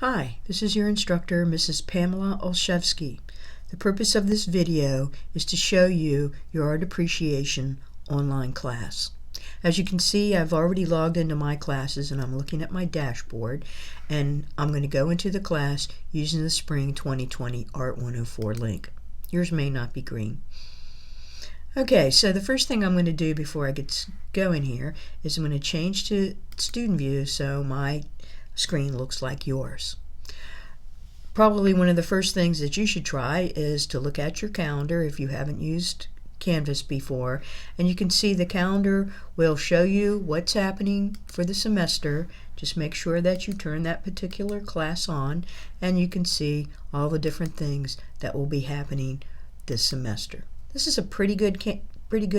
Hi, this is your instructor, Mrs. Pamela Olszewski. The purpose of this video is to show you your art appreciation online class. As you can see, I've already logged into my classes and I'm looking at my dashboard, and I'm going to go into the class using the Spring 2020 Art 104 link. Yours may not be green. Okay, so the first thing I'm going to do before I get going here is I'm going to change to student view so my screen looks like yours. Probably one of the first things that you should try is to look at your calendar if you haven't used Canvas before, and you can see the calendar will show you what's happening for the semester. Just make sure that you turn that particular class on and you can see all the different things that will be happening this semester. This is a pretty good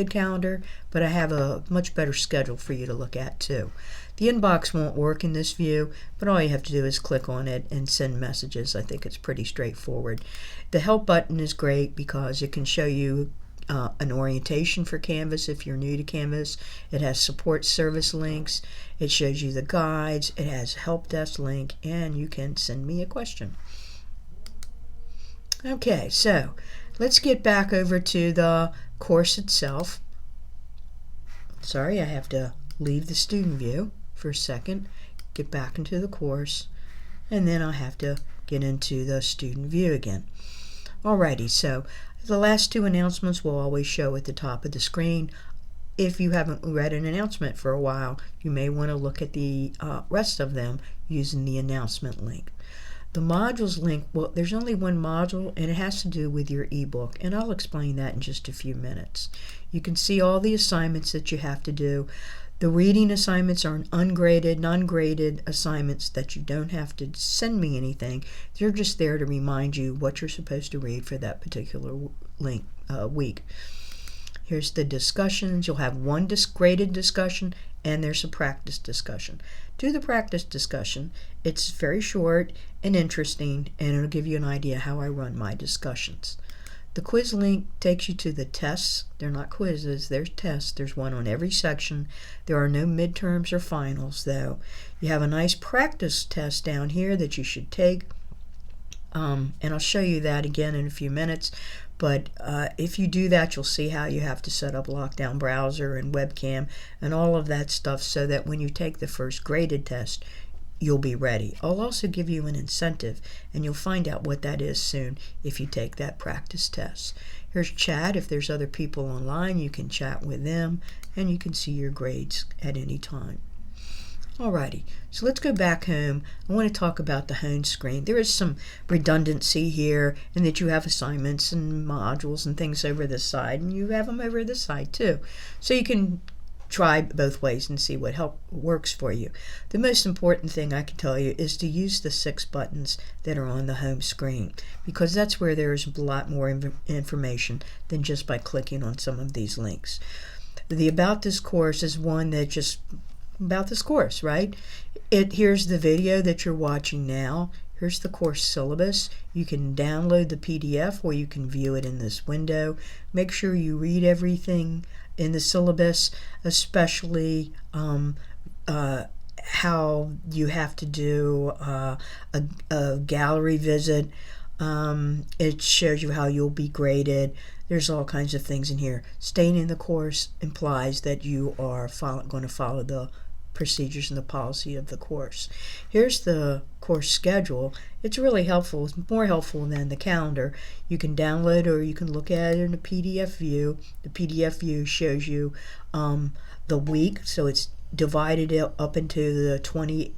calendar, but I have a much better schedule for you to look at too. The inbox won't work in this view, but all you have to do is click on it and send messages. I think it's pretty straightforward. The help button is great because it can show you an orientation for Canvas if you're new to Canvas. It has support service links. It shows you the guides. It has a help desk link, and you can send me a question. Okay, so let's get back over to the course itself. Sorry, I have to leave the student view for a second, get back into the course, and then I'll have to get into the student view again. Alrighty, so the last two announcements will always show at the top of the screen. If you haven't read an announcement for a while, you may want to look at the rest of them using the announcement link. The modules link, well, there's only one module and it has to do with your ebook, and I'll explain that in just a few minutes. You can see all the assignments that you have to do. The reading assignments are ungraded, non-graded assignments that you don't have to send me anything. They're just there to remind you what you're supposed to read for that particular week. Here's the discussions. You'll have one graded discussion and there's a practice discussion. Do the practice discussion. It's very short and interesting, and it'll give you an idea how I run my discussions. The quiz link takes you to the tests. They're not quizzes, they're tests. There's one on every section. There are no midterms or finals though. You have a nice practice test down here that you should take, and I'll show you that again in a few minutes. But if you do that, you'll see how you have to set up lockdown browser and webcam and all of that stuff so that when you take the first graded test, you'll be ready. I'll also give you an incentive, and you'll find out what that is soon if you take that practice test. Here's chat. If there's other people online, you can chat with them, and you can see your grades at any time. Alrighty, so let's go back home. I want to talk about the home screen. There is some redundancy here in that you have assignments and modules and things over this side, and you have them over this side too. So you can try both ways and see what works for you. The most important thing I can tell you is to use the 6 buttons that are on the home screen, because that's where there's a lot more information than just by clicking on some of these links. The About This Course is one that just about this course, right? Here's the video that you're watching now. Here's the course syllabus. You can download the PDF or you can view it in this window. Make sure you read everything in the syllabus, especially how you have to do a gallery visit. It shows you how you'll be graded. There's all kinds of things in here. Staying in the course implies that you are going to follow the procedures and the policy of the course. Here's the course schedule. It's really helpful. It's more helpful than the calendar. You can download or you can look at it in a PDF view. The PDF view shows you the week, so it's divided up into the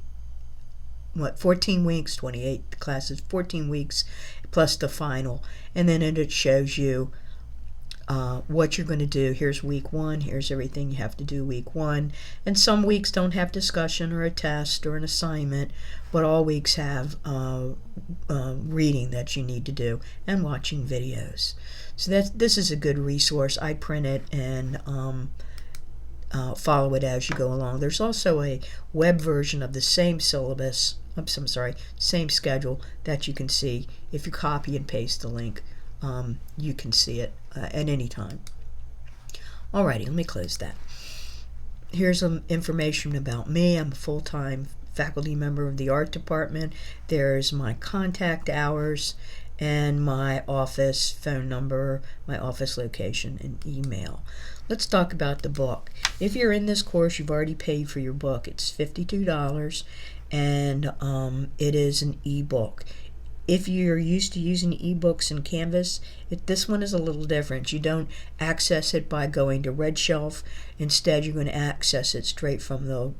14 weeks, 28 classes, 14 weeks plus the final, and then it shows you what you're going to do. Here's week 1. Here's everything you have to do week 1. And some weeks don't have discussion or a test or an assignment, but all weeks have reading that you need to do and watching videos. So this is a good resource. I print it and follow it as you go along. There's also a web version of the same syllabus, same schedule that you can see. If you copy and paste the link, you can see it at any time. Alrighty, let me close that. Here's some information about me. I'm a full-time faculty member of the art department. There's my contact hours and my office phone number, my office location, and email. Let's talk about the book. If you're in this course, you've already paid for your book. It's $52, and it is an ebook. If you're used to using ebooks in Canvas, this one is a little different. You don't access it by going to Red Shelf. Instead, you're going to access it straight from the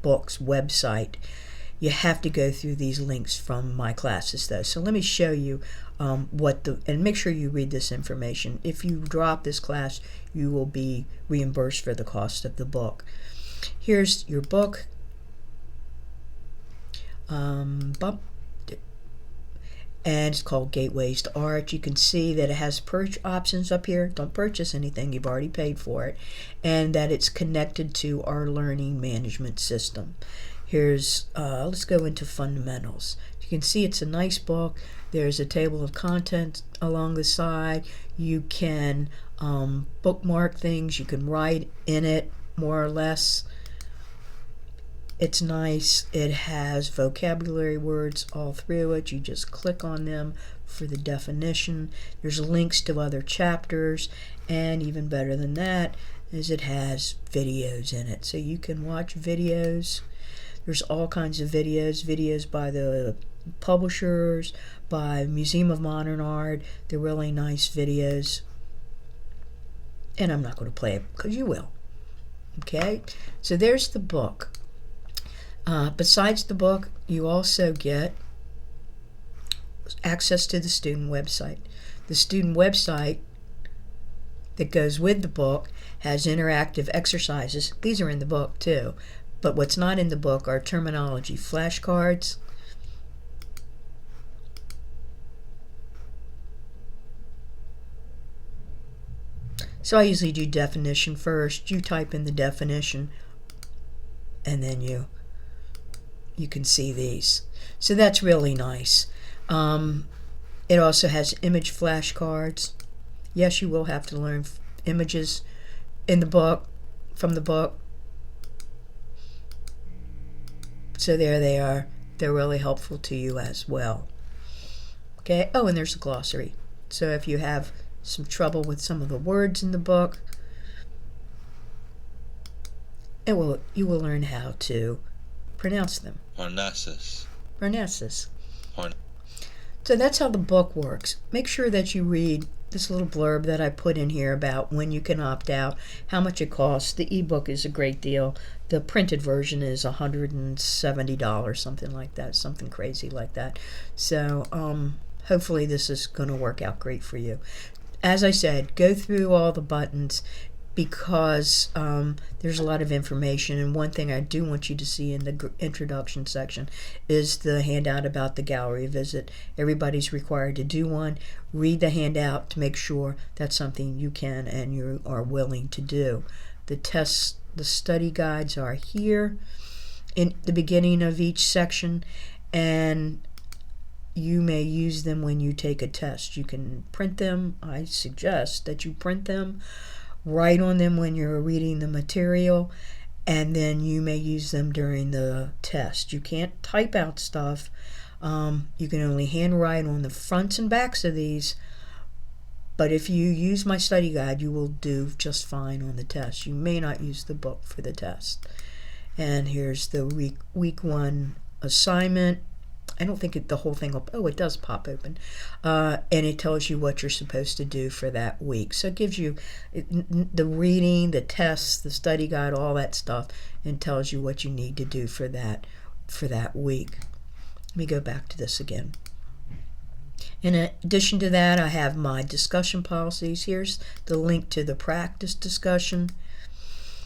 book's website. You have to go through these links from my classes, though. So let me show you and make sure you read this information. If you drop this class, you will be reimbursed for the cost of the book. Here's your book. And it's called Gateways to Art. You can see that it has purchase options up here. Don't purchase anything, you've already paid for it. And that it's connected to our learning management system. Here's, let's go into fundamentals. You can see it's a nice book. There's a table of contents along the side. You can bookmark things. You can write in it, more or less. It's nice. It has vocabulary words all through it. You just click on them for the definition. There's links to other chapters, and even better than that is it has videos in it. So you can watch videos. There's all kinds of videos by the publishers, by Museum of Modern Art. They're really nice videos. And I'm not going to play it because you will. Okay? So there's the book. Besides the book, you also get access to the student website. The student website that goes with the book has interactive exercises. These are in the book too. But what's not in the book are terminology flashcards. So I usually do definition first. You type in the definition, and then you can see these. So that's really nice. It also has image flashcards. Yes, you will have to learn images in the book, from the book. So there they are. They're really helpful to you as well. Okay. Oh, and there's a glossary. So if you have some trouble with some of the words in the book, you will learn how to pronounce them. Parnassus. Parnassus. So that's how the book works. Make sure that you read this little blurb that I put in here about when you can opt out, how much it costs. The ebook is a great deal. The printed version is $170, something like that, something crazy like that. So hopefully this is going to work out great for you. As I said, go through all the buttons, because there's a lot of information, and one thing I do want you to see in the introduction section is the handout about the gallery visit. Everybody's required to do one. Read the handout to make sure that's something you can and you are willing to do. The tests, the study guides are here in the beginning of each section, and you may use them when you take a test. You can print them. I suggest that you print them, write on them when you're reading the material, and then you may use them during the test. You can't type out stuff. You can only handwrite on the fronts and backs of these, but if you use my study guide, you will do just fine on the test. You may not use the book for the test. And here's the week 1 assignment. I don't think the whole thing will, oh, it does pop open. And it tells you what you're supposed to do for that week. So it gives you the reading, the tests, the study guide, all that stuff, and tells you what you need to do for that week. Let me go back to this again. In addition to that, I have my discussion policies. Here's the link to the practice discussion.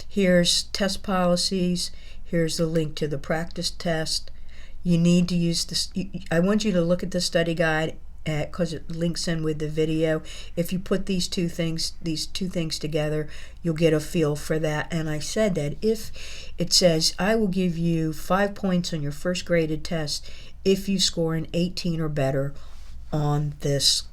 Here's test policies. Here's the link to the practice test. You need to use this. I want you to look at the study guide because it links in with the video. If you put these two things together, you'll get a feel for that. And I said that if it says, I will give you 5 points on your first graded test if you score an 18 or better on this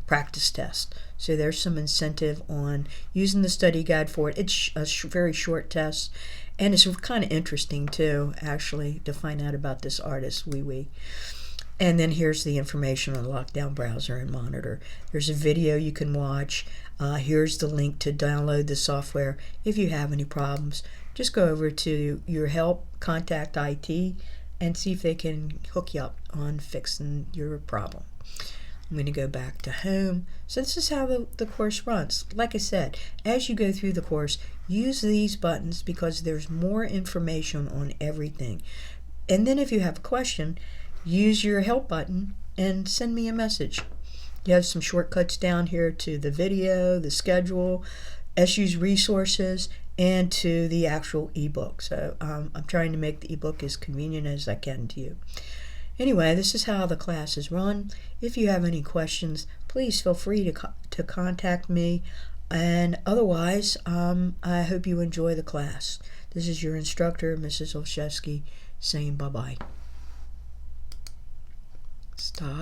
practice test. So there's some incentive on using the study guide for it. It's a very short test, And it's kind of interesting too, actually, to find out about this artist, Wee Wee. And then here's the information on Lockdown Browser and Monitor. There's a video you can watch. Here's the link to download the software. If you have any problems, just go over to your help, contact IT, and see if they can hook you up on fixing your problem. I'm going to go back to home. So this is how the course runs. Like I said, as you go through the course, use these buttons because there's more information on everything. And then if you have a question, use your help button and send me a message. You have some shortcuts down here to the video, the schedule, SU's resources, and to the actual ebook. So I'm trying to make the ebook as convenient as I can to you. Anyway, this is how the class is run. If you have any questions, please feel free to contact me. And otherwise, I hope you enjoy the class. This is your instructor, Mrs. Olszewski, saying bye-bye. Stop.